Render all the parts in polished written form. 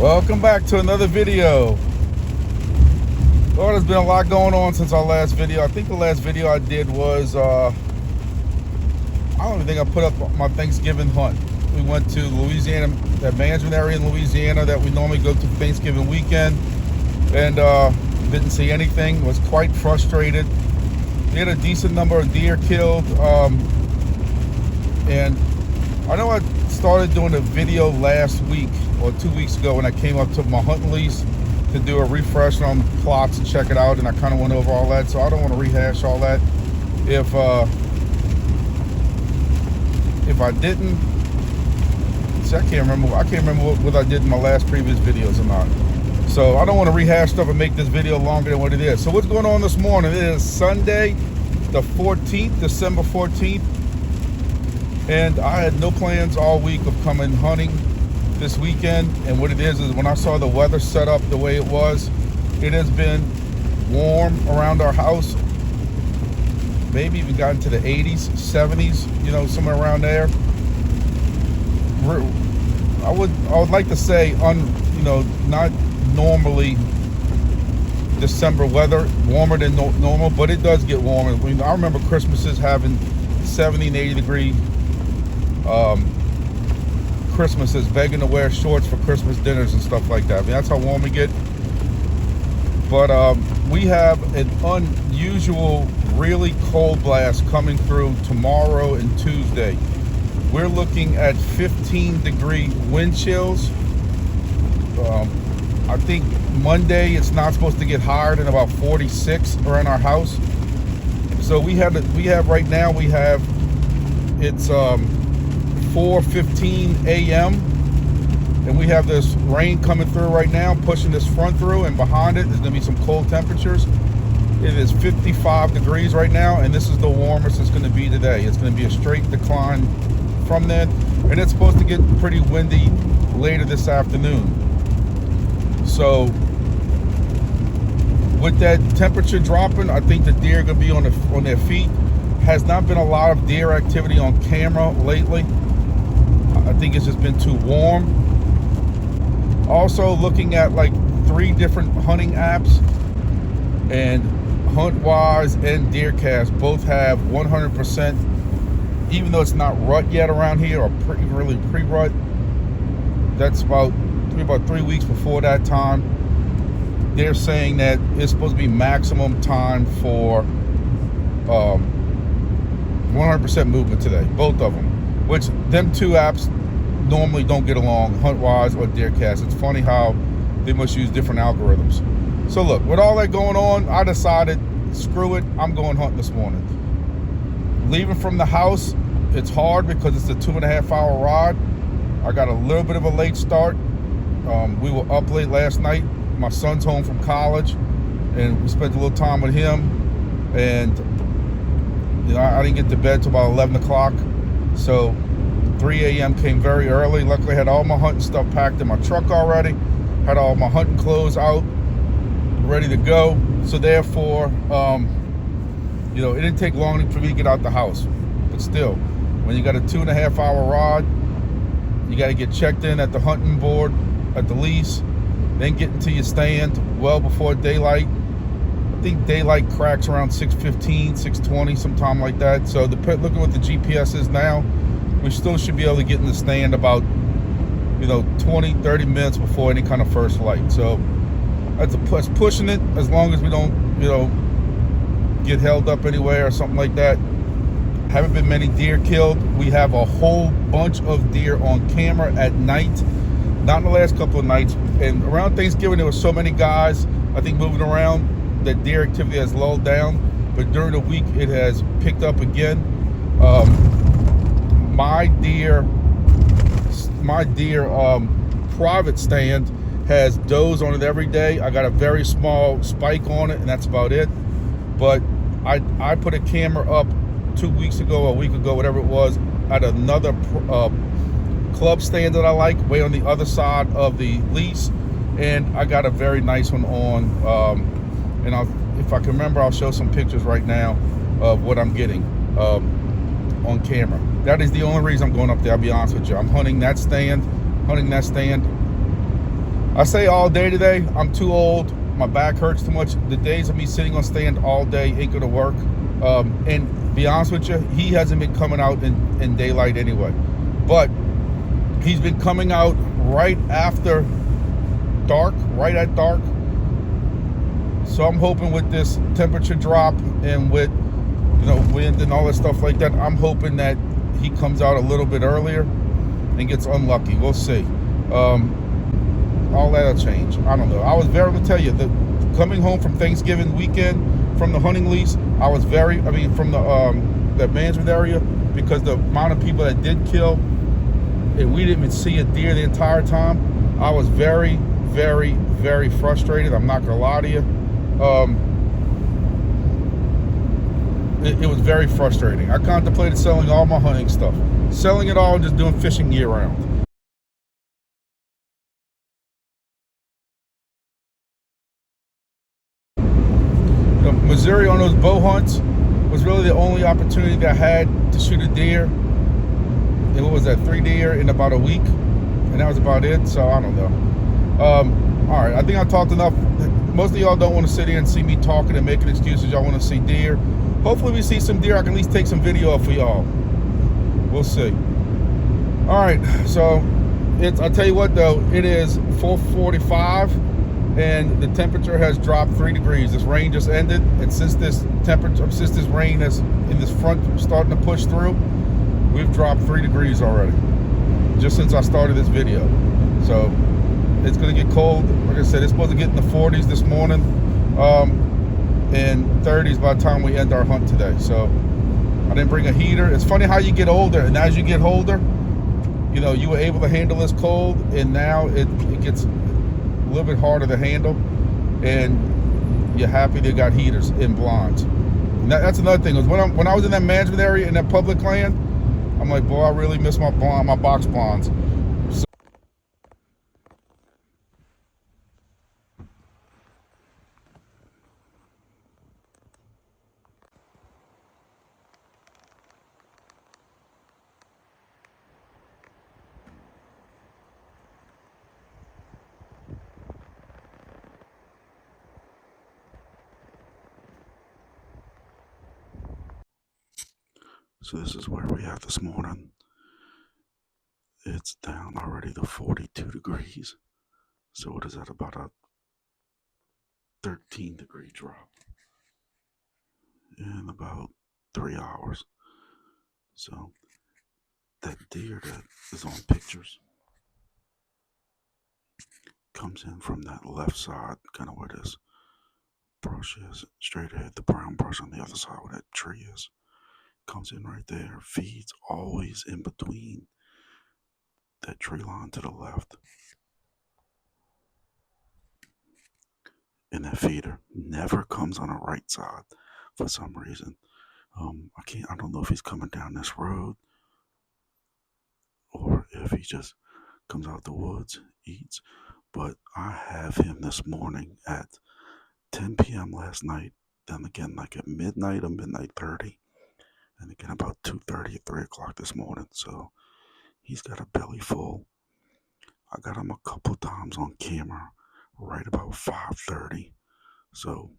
Welcome back to another video. Lord, there's been a lot going on since our last video. I think the last video I did was, I don't even think I put up my Thanksgiving hunt. We went to Louisiana, that management area in Louisiana that we normally go to Thanksgiving weekend, and didn't see anything. Was quite frustrated. We had a decent number of deer killed, and I know I started doing a video last week or 2 weeks ago when I came up to my hunting lease to do a refresh on plots and check it out, and I kind of went over all that, so I don't want to rehash all that. If I didn't, see, I can't remember what I did in my last previous videos or not. So I don't want to rehash stuff and make this video longer than what it is. So what's going on this morning? It is Sunday, the 14th, December 14th. And I had no plans all week of coming hunting this weekend. And what it is when I saw the weather set up the way it was, it has been warm around our house. Maybe even got into the 80s, 70s, you know, somewhere around there. I would like to say, not normally December weather, warmer than normal, but it does get warmer. I remember Christmases having 70 and 80 degree Christmases, begging to wear shorts for Christmas dinners and stuff like that. I mean, that's how warm we get. But we have an unusual, really cold blast coming through tomorrow and Tuesday. We're looking at 15-degree wind chills. I think Monday it's not supposed to get higher than about 46 around our house. So it's 4:15 a.m. and we have this rain coming through right now, pushing this front through, and behind it there's gonna be some cold temperatures. It is 55 degrees right now, and this is the warmest it's gonna be today. It's gonna be a straight decline from then, and it's supposed to get pretty windy later this afternoon. So with that temperature dropping, I think the deer are gonna be on their feet. Has not been a lot of deer activity on camera lately. I think it's just been too warm. Also looking at like 3 different hunting apps, and HuntWise and DeerCast both have 100%, even though it's not rut yet around here, or really pre-rut. That's about 3 weeks before that time. They're saying that it's supposed to be maximum time for 100% movement today, both of them, which them 2 apps normally don't get along, HuntWise or DeerCast. It's funny how they must use different algorithms. So look, with all that going on, I decided, screw it, I'm going hunting this morning. Leaving from the house, it's hard because it's a 2.5-hour ride. I got a little bit of a late start. We were up late last night. My son's home from college, and we spent a little time with him, and I didn't get to bed till about 11 o'clock, so 3 a.m. came very early. Luckily, I had all my hunting stuff packed in my truck already, had all my hunting clothes out, ready to go. So therefore, it didn't take long for me to get out the house. But still, when you got a 2.5-hour ride, you got to get checked in at the hunting board, at the lease, then get into your stand well before daylight. I think daylight cracks around 6:15, 6:20, sometime like that. So looking what the GPS is now, we still should be able to get in the stand about 20, 30 minutes before any kind of first light. So that's pushing it, as long as we don't get held up anywhere or something like that. Haven't been many deer killed. We have a whole bunch of deer on camera at night, not in the last couple of nights. And around Thanksgiving there were so many guys, I think, moving around, that deer activity has lulled down, but during the week it has picked up again. My deer private stand has does on it every day. I got a very small spike on it, and that's about it. But I put a camera up 2 weeks ago, a week ago, whatever it was, at another club stand that I like, way on the other side of the lease, and I got a very nice one on. And if I can remember, I'll show some pictures right now of what I'm getting on camera. That is the only reason I'm going up there, I'll be honest with you. I'm hunting that stand. I say all day today. I'm too old. My back hurts too much. The days of me sitting on stand all day ain't gonna work. And be honest with you, he hasn't been coming out in daylight anyway. But he's been coming out right after dark, right at dark. So I'm hoping with this temperature drop and with wind and all that stuff like that, I'm hoping that he comes out a little bit earlier and gets unlucky. We'll see. All that'll change. I don't know. I'm gonna tell you, coming home from Thanksgiving weekend from the hunting lease, from the Mansfield area, because the amount of people that did kill, and we didn't even see a deer the entire time. I was very, very, very frustrated. I'm not gonna lie to you. It was very frustrating. I contemplated selling all my hunting stuff, selling it all, and just doing fishing year round. Missouri on those bow hunts was really the only opportunity that I had to shoot a deer. And what was that, 3 deer in about a week? And that was about it, so I don't know. All right, I think I talked enough. Most of y'all don't want to sit here and see me talking and making excuses. Y'all want to see deer. Hopefully we see some deer. I can at least take some video of for y'all. We'll see. All right, so I'll tell you what though, it is 4:45 and the temperature has dropped 3 degrees. This rain just ended, and since this rain is in this front starting to push through, we've dropped 3 degrees already, just since I started this video. So it's gonna get cold. Like I said, it's supposed to get in the 40s this morning, and 30s by the time we end our hunt today. So I didn't bring a heater. It's funny how you get older, and as you get older, you were able to handle this cold, and now it gets a little bit harder to handle, and you're happy they got heaters in blinds. And that's another thing, is when I was in that management area in that public land, I'm like, boy, I really miss my box blinds. So this is where we at this morning. It's down already to 42 degrees. So what is that, about a 13-degree drop in about 3 hours. So that deer that is on pictures comes in from that left side, kind of where this brush is, straight ahead, the brown brush on the other side where that tree is. Comes in right there, feeds always in between that tree line to the left. And that feeder never comes on the right side for some reason. I don't know if he's coming down this road or if he just comes out the woods, eats. But I have him this morning at 10 p.m. last night, then again like at midnight or midnight 30, and again about 2:30 or 3 o'clock this morning. So he's got a belly full. I got him a couple times on camera right about 5:30. So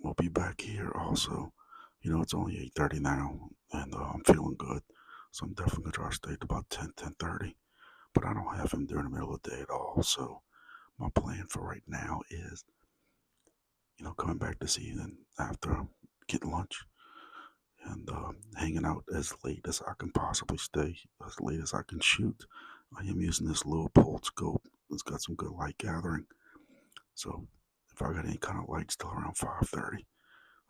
we'll be back here also. It's only 8:30 now, and I'm feeling good. So I'm definitely going to try to stay to about 10:30. But I don't have him during the middle of the day at all. So my plan for right now is, coming back this evening after getting lunch and hanging out as late as I can possibly stay, as late as I can shoot. I am using this little pole scope. It's got some good light gathering. So if I got any kind of light still around 5:30,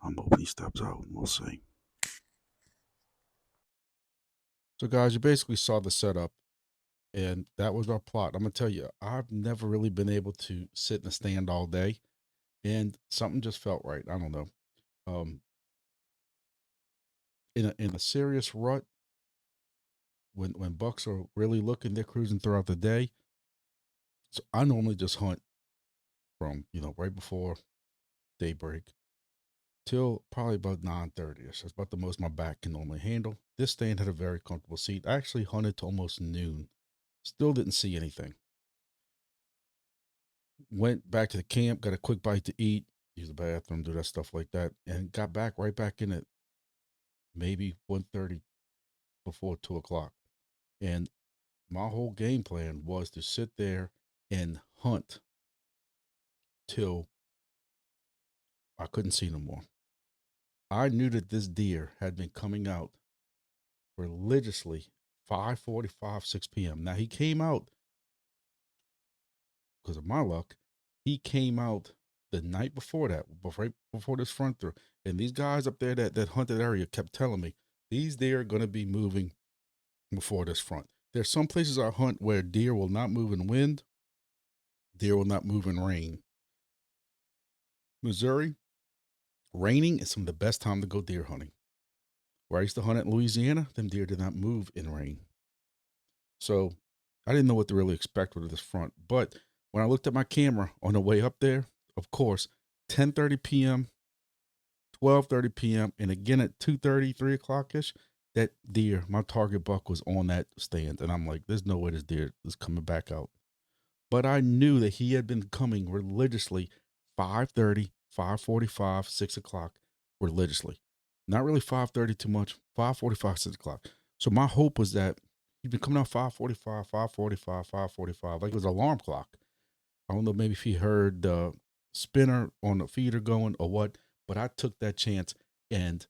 I'm hoping he steps out, and we'll see. So guys, you basically saw the setup, and that was our plot. I'm gonna tell you, I've never really been able to sit in a stand all day, and something just felt right. I don't know. In a serious rut, when bucks are really looking, they're cruising throughout the day. So I normally just hunt from right before daybreak till probably about 9:30. That's about the most my back can normally handle. This stand had a very comfortable seat. I actually hunted to almost noon. Still didn't see anything. went back to the camp, got a quick bite to eat, use the bathroom, do that stuff like that, and got back right back in it maybe 1:30 before 2 o'clock. And my whole game plan was to sit there and hunt till I couldn't see no more. I knew that this deer had been coming out religiously 5:45, 6 p.m. Now he came out, because of my luck, he came out the night before that, right before this front through. And these guys up there that hunt that area kept telling me, these deer are going to be moving before this front. There's some places I hunt where deer will not move in wind, deer will not move in rain. Missouri, raining is some of the best time to go deer hunting. Where I used to hunt in Louisiana, them deer did not move in rain. So I didn't know what to really expect with this front. But when I looked at my camera on the way up there, of course, 10:30 p.m., 12:30 p.m., and again at 2:30, 3 o'clock-ish, that deer, my target buck, was on that stand. And I'm like, there's no way this deer is coming back out. But I knew that he had been coming religiously 5:30, 5:45, 6 o'clock religiously. Not really 5:30 too much, 5:45, 6 o'clock. So my hope was that he'd been coming out 5:45, 5:45, 5:45, like it was an alarm clock. I don't know, maybe if he heard the spinner on the feeder going or what, but I took that chance and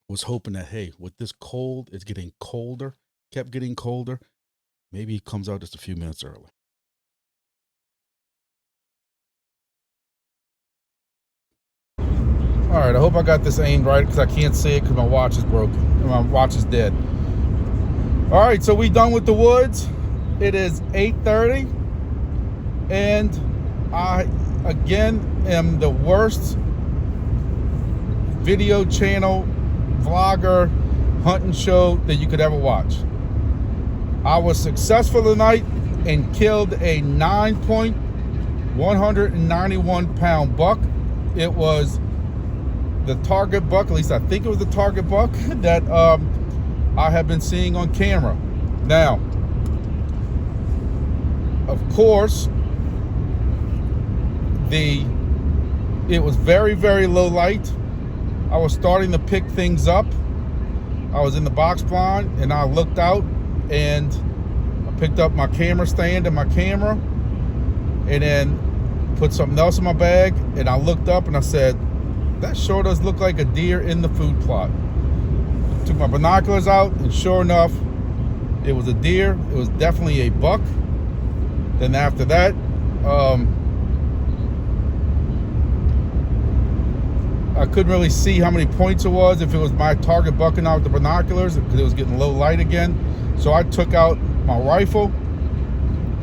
was hoping that, hey, with this cold, it's getting colder, kept getting colder, maybe he comes out just a few minutes early. All right, I hope I got this aimed right because I can't see it because my watch is broken. My watch is dead. All right, so we done with the woods. It is 8:30, and I, again, am the worst video channel, vlogger, hunting show that you could ever watch. I was successful tonight and killed a 191-pound buck. It was the target buck, at least I think it was the target buck that I have been seeing on camera. Now, of course, it was very, very low light. I was starting to pick things up. I was in the box blind and I looked out and I picked up my camera stand and my camera and then put something else in my bag, and I looked up and I said, that sure does look like a deer in the food plot. Took my binoculars out, and sure enough, it was a deer. It was definitely a buck. Then after that, I couldn't really see how many points it was, if it was my target buck or not with the binoculars, because it was getting low light again. So I took out my rifle.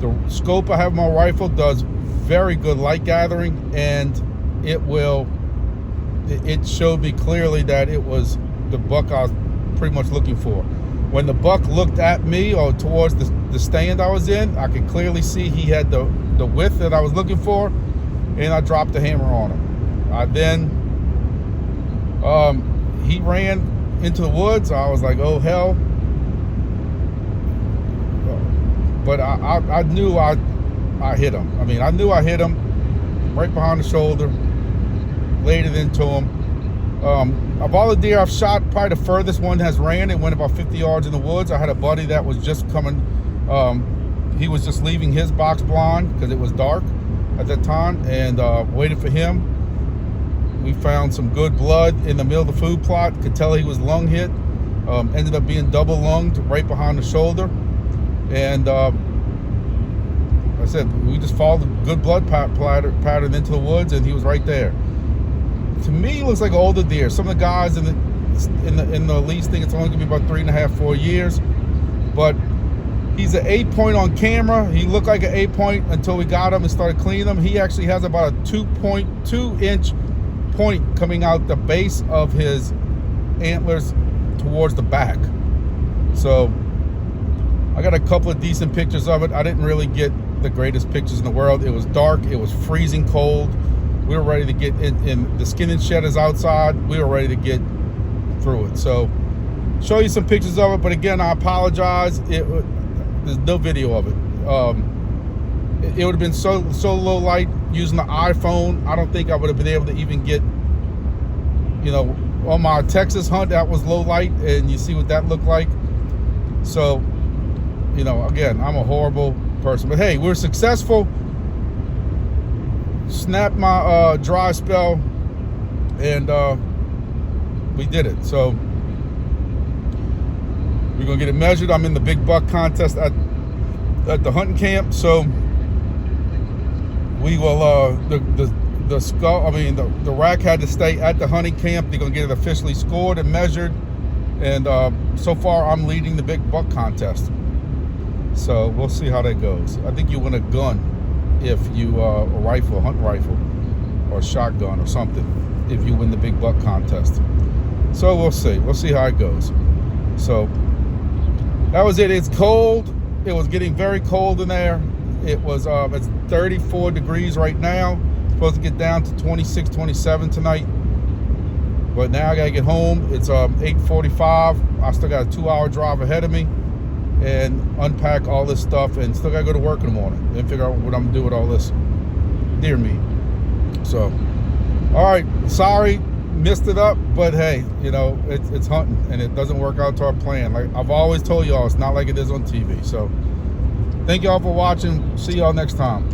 The scope I have in my rifle does very good light gathering, and it showed me clearly that it was the buck I was pretty much looking for. When the buck looked at me or towards the stand I was in, I could clearly see he had the width that I was looking for, and I dropped the hammer on him. He ran into the woods. I was like, oh hell. But I knew I hit him. I mean, I knew I hit him right behind the shoulder, laid it into him. Of all the deer I've shot, probably the furthest one has ran. It went about 50 yards in the woods. I had a buddy that was just coming. He was just leaving his box blind because it was dark at that time, and waited for him. We found some good blood in the middle of the food plot. Could tell he was lung hit. Ended up being double lunged right behind the shoulder. And I said, we just followed the good blood pattern into the woods, and he was right there. To me, he looks like an older deer. Some of the guys in the lease think it's only gonna be about 3.5, 4 years, but he's an 8-point on camera. He looked like an 8-point until we got him and started cleaning him. He actually has about a 2.2-inch point coming out the base of his antlers towards the back. So I got a couple of decent pictures of it. I didn't really get the greatest pictures in the world. It was dark. It was freezing cold. We were ready to get in the skin and shed is outside. We were ready to get through it. So show you some pictures of it, but again, I apologize. There's no video of it. it would have been so low light using the iPhone. I don't think I would have been able to even get, you know, on my Texas hunt that was low light, and you see what that looked like. So, you know, again, I'm a horrible person, but hey, we're successful. Snapped my dry spell, and we did it. So we're gonna get it measured. I'm in the big buck contest at the hunting camp, so we will the skull, I mean the rack had to stay at the hunting camp. They're gonna get it officially scored and measured, and so far I'm leading the big buck contest, so we'll see how that goes. I think you win a gun if you a rifle, hunt rifle, or a shotgun or something if you win the big buck contest. So we'll see how it goes. So that was it. It's cold. It was getting very cold in there. It was it's 34 degrees right now. Supposed to get down to 26, 27 tonight. But now I gotta get home. It's 8:45. I still got a 2-hour drive ahead of me, and unpack all this stuff, and still gotta go to work in the morning and figure out what I'm gonna do with all this. Dear me. So, all right, sorry, missed it up, but hey, you know, it's hunting, and it doesn't work out to our plan. Like I've always told y'all, it's not like it is on TV. So thank y'all for watching. See y'all next time.